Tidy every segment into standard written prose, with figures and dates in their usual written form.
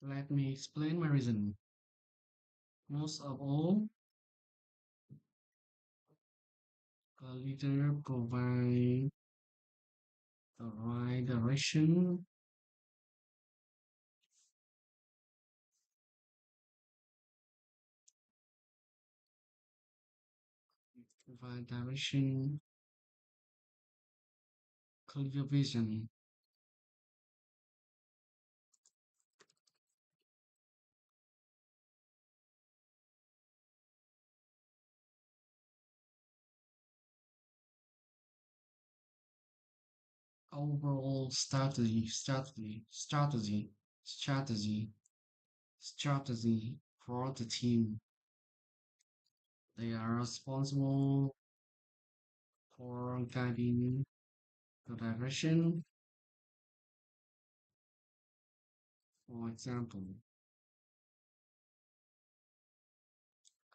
Let me explain my reason. Most of all, a leader provide the right direction, provide direction, clear vision. Overall strategy for the team. They are responsible for guiding the direction. For example,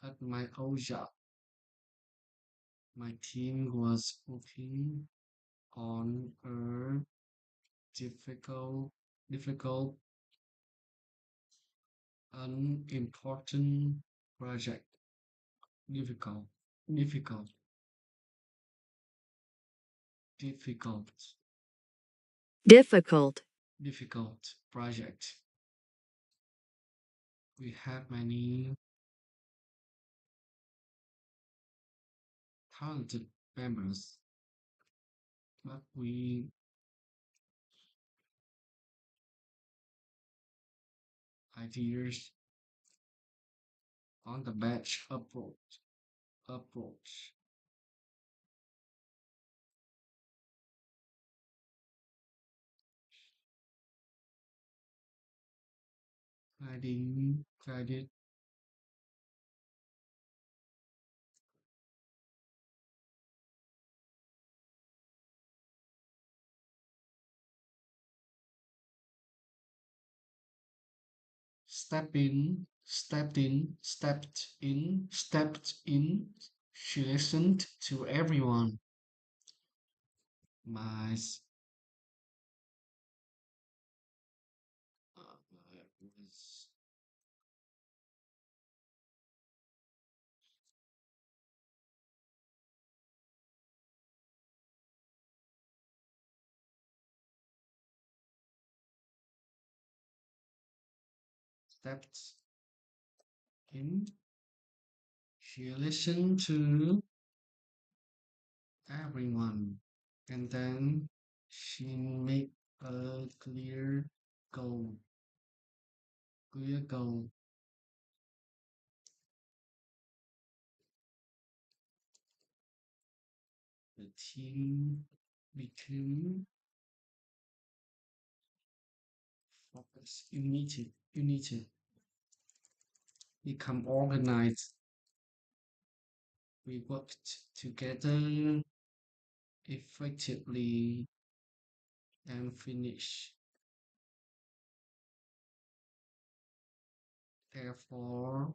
at my old job, my team was working on a difficult, difficult, unimportant project. Difficult, difficult, difficult, difficult, difficult project. We had many talented members, but we ideas on the batch approach, guided stepped in. She listened to everyone. My was stepped in. She listened to everyone, and then she made a goal. Clear goal. The team became focused, united, become organized. We worked together effectively and finished. Therefore,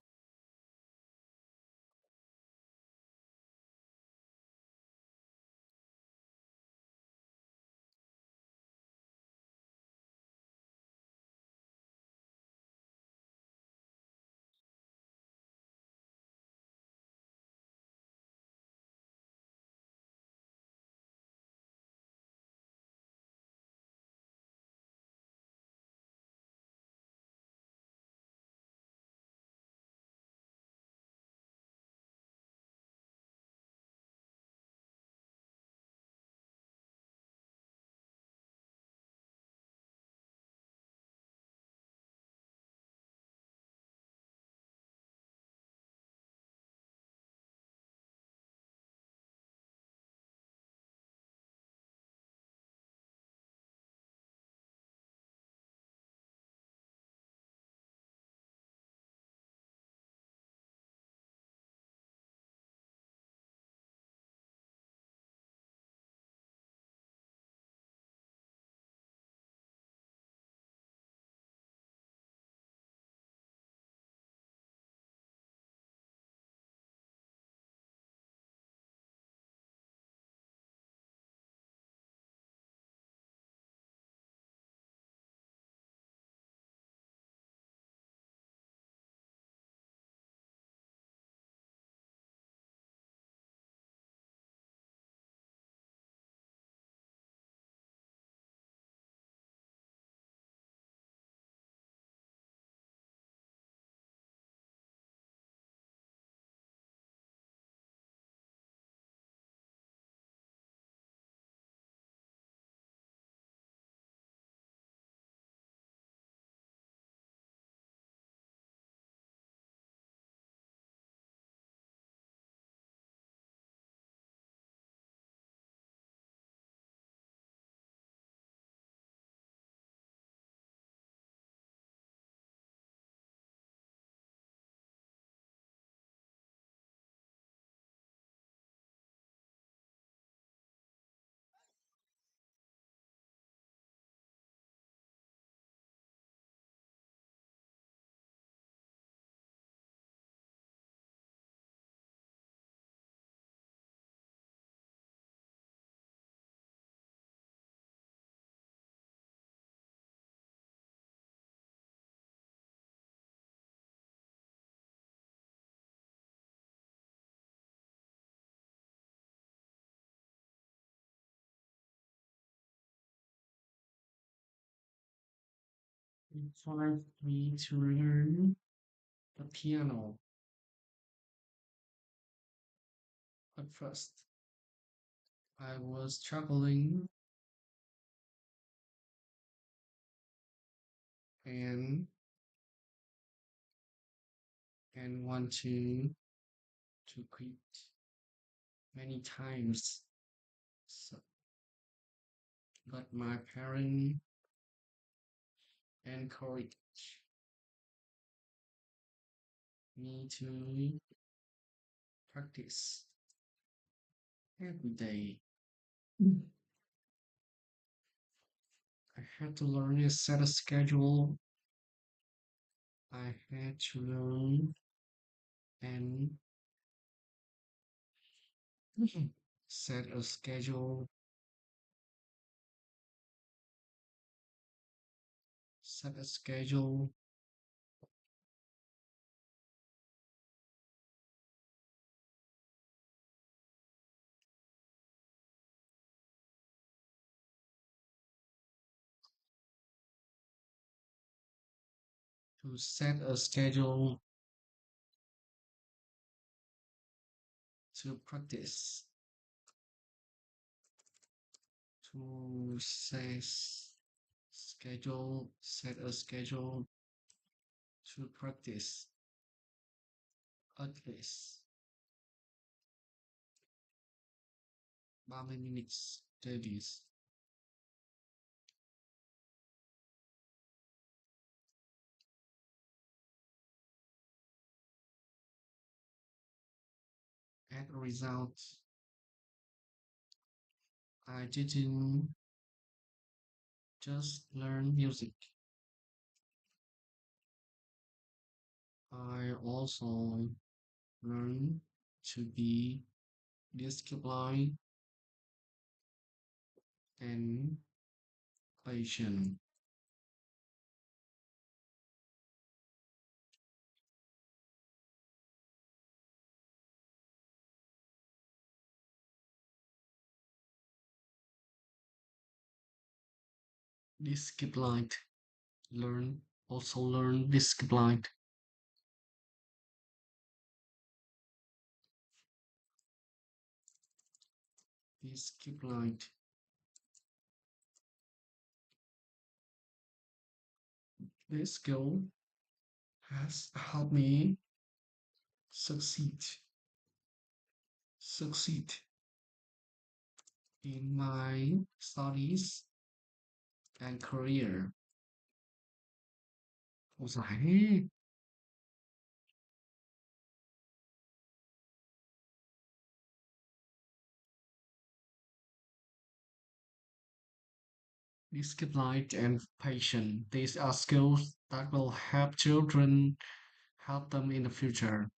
Inspired me to learn the piano at first. I was struggling and want to quit many times. So, but my parents encouraged me to practice every day. Mm. I had to learn to set a schedule. I had to learn and set a schedule, set a schedule to set a schedule to practice, to set schedule, set a schedule to practice at least 30 minutes daily. As a result, I didn't just learn music. I also learned to be disciplined and patient. Disciplined. Learn disciplined. Disciplined. This skill has helped me succeed succeed in my studies and career. สงสัย disciplined and patient. These are skills that will help children help them in the future.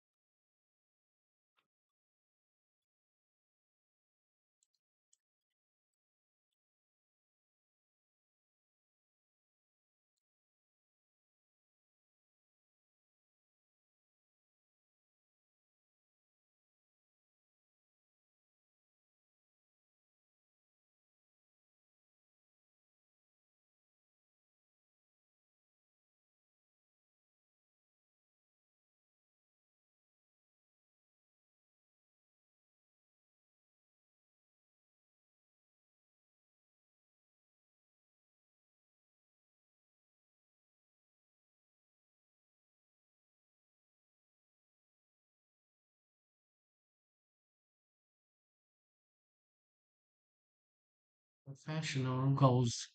Professional goals.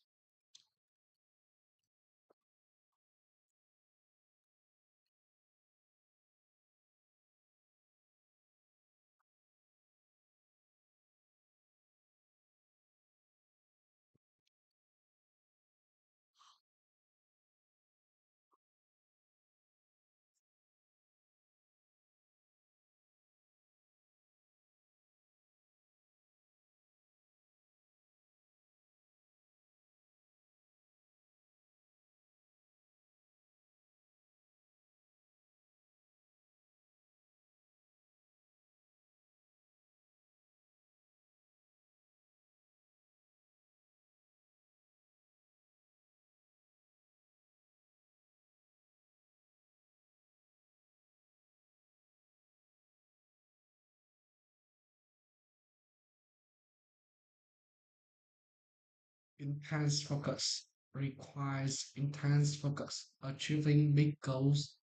Intense focus requires intense focus. Achieving big goals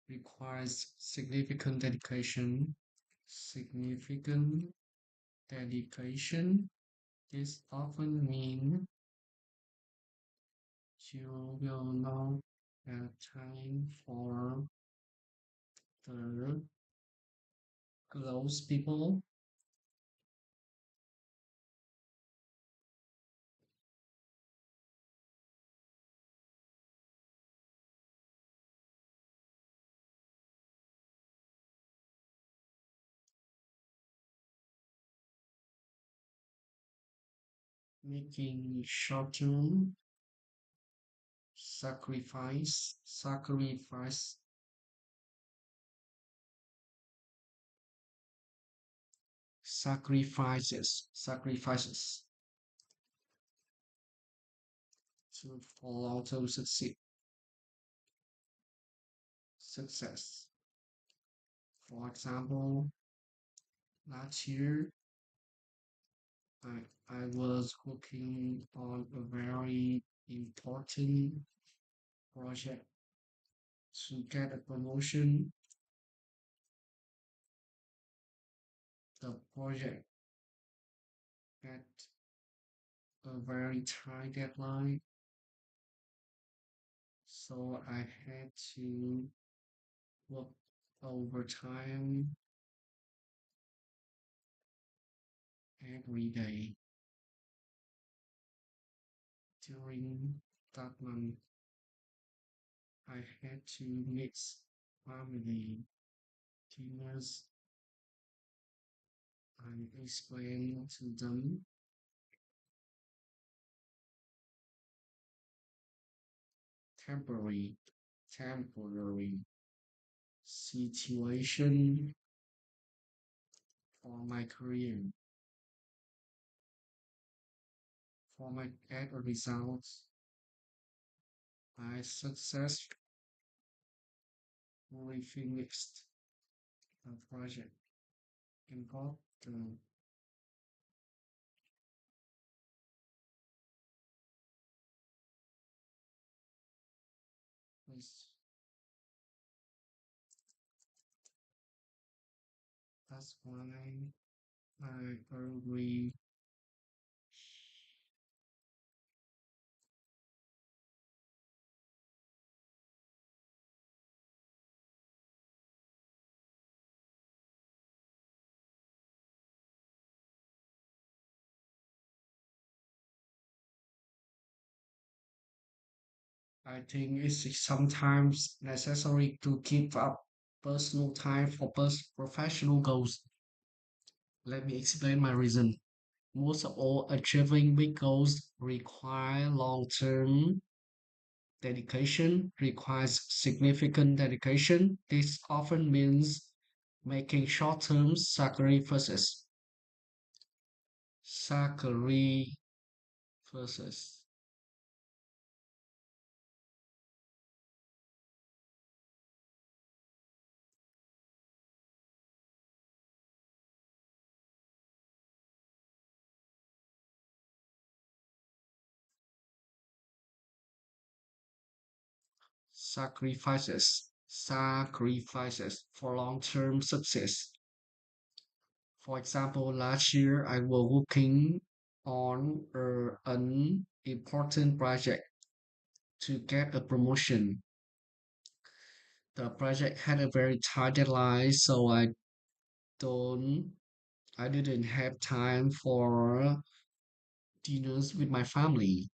requires significant dedication. Significant dedication. This often means you will not have time for the close people, making short-term sacrifices to follow to success. For example, last year I was working on a very important project to get a promotion. The project had a very tight deadline, so I had to work overtime every day. During that month, I had to mix family dinners and explain to them temporary temporary situation for my career. For my end results, I successfully finished the project and got the list. That's why I early I think it's sometimes necessary to give up personal time for professional goals. Let me explain my reason. Most of all, achieving big goals require long-term dedication, requires significant dedication. This often means making short-term sacrifices. Sacrifices. Sacrifices for long-term success. For example, last year I was working on an important project to get a promotion. The project had a very tight deadline, so don't I didn't have time for dinners with my family.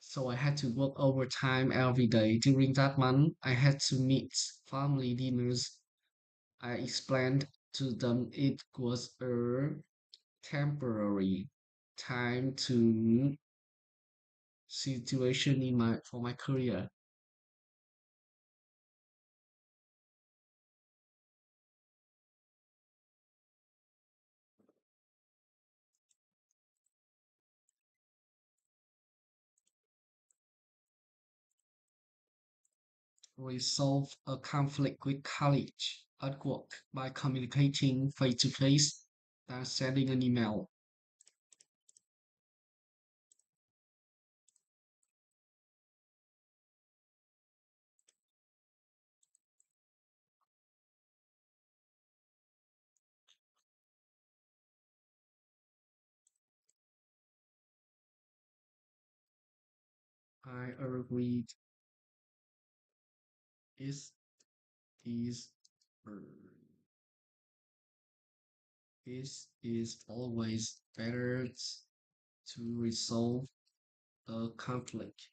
So I had to work overtime every day. During that month, I had to meet family dinners. I explained to them it was a temporary time to situation in my for my career. Resolve a conflict with colleagues at work by communicating face to face than sending an email. I agreed. It is uh, it is always better to resolve a conflict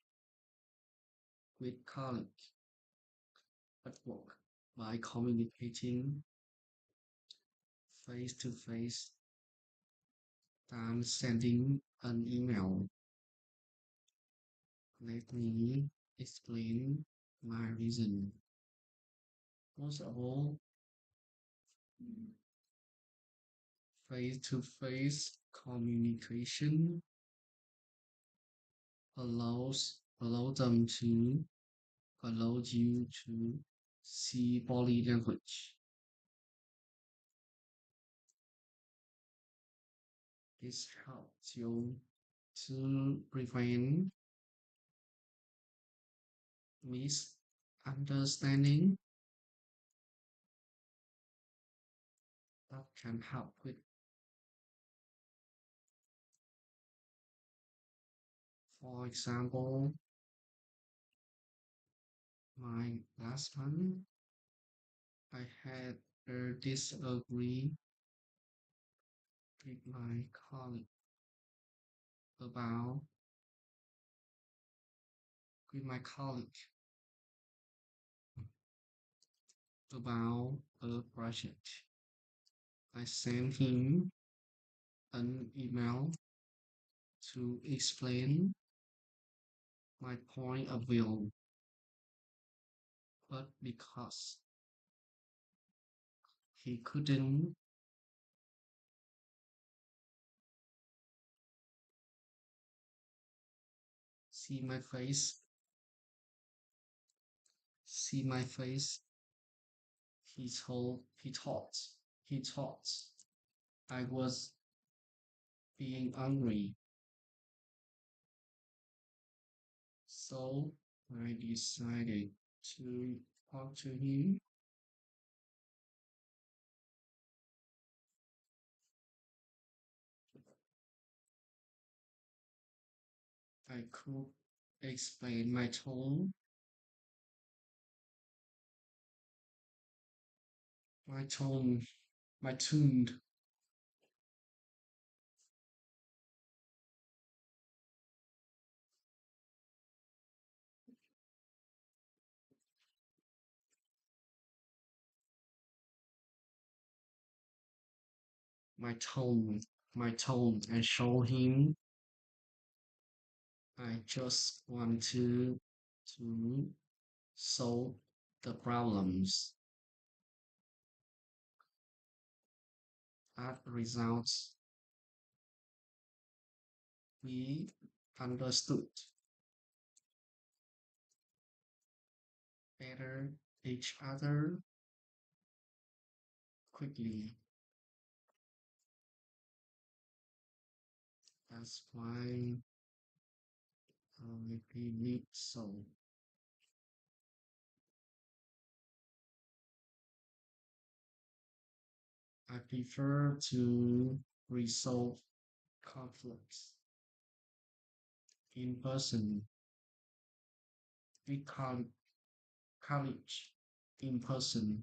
with colleagues at work by communicating face to face than sending an email. Let me explain my reason. First of all, face to face communication allow them to allow you to see body language. This helps you to prevent misunderstanding that can help with. For example, my last month, I had a disagree with my colleague about with my colleague about a project. I sent him an email to explain my point of view, but because he couldn't see my face, see my face, he thought I was being angry. So I decided to talk to him. I could explain my tone, my tune, my tone, my tone, and show him I just want to solve the problems. As results, we understood better each other quickly. That's why we need so. I prefer to resolve conflicts in person with college in person